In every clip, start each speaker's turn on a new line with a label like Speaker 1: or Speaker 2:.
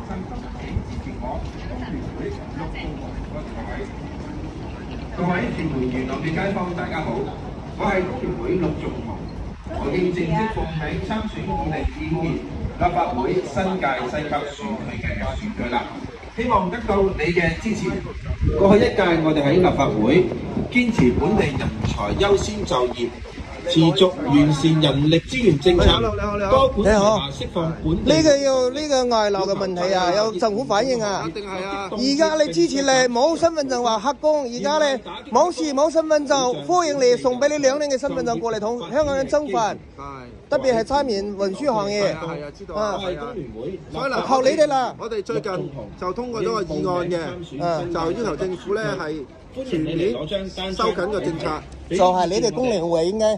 Speaker 1: 各位屯門元朗嘅街坊，大家好，我係工聯會陸頌雄，我已正式報名參選2025年立法會新界西北選區嘅選舉啦，希望得到你嘅支持。過去一屆我哋喺立法會堅持本地人才優先就業，持續完善人力資源政策，多管齊下釋放本地。
Speaker 2: 呢個外勞嘅問題啊，有政府反映啊。
Speaker 1: 一定係啊！
Speaker 2: 而家你之前咧冇身份證話黑工，而家咧冇事冇身份證，歡迎你送俾你2年嘅身份證過嚟同香港人爭飯。特別係參與運輸行業。
Speaker 1: 係啊，知道啊。係工聯會，
Speaker 2: 所以嗱，靠你哋啦。
Speaker 3: 我哋最近就通過咗個議案嘅，就要求政府咧係全面收緊個政策。
Speaker 2: 就係你哋工聯會應該呢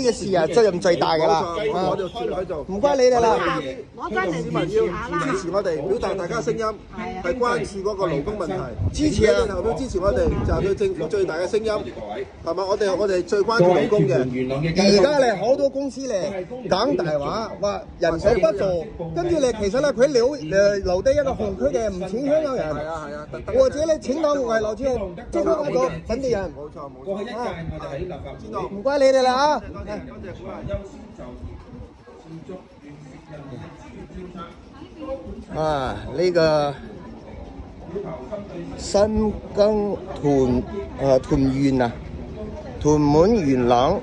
Speaker 2: 個事啊責任最大㗎啦。
Speaker 3: 我就全力去做。
Speaker 2: 唔該你哋啦。
Speaker 3: 市民要支持我哋，表達大家聲音，係關注嗰個勞工問題。
Speaker 2: 支持啊！
Speaker 3: 投票支持我哋，就係對政府最大嘅聲音，係嘛？我哋最關注勞工嘅。
Speaker 2: 而家咧好多公司咧講大話，話人手不足，跟住咧其實咧佢留低一個紅區嘅唔請香港人，
Speaker 3: 係啊，
Speaker 2: 或者咧請到外勞之後，即刻揾到本地人。
Speaker 3: 冇錯。
Speaker 1: 過去一屆我哋喺立法會
Speaker 2: 唔該你哋啦啊！
Speaker 1: 優先就業，持續完善人力資源政策，多管齊下。
Speaker 2: 呢個新疆屯門元朗。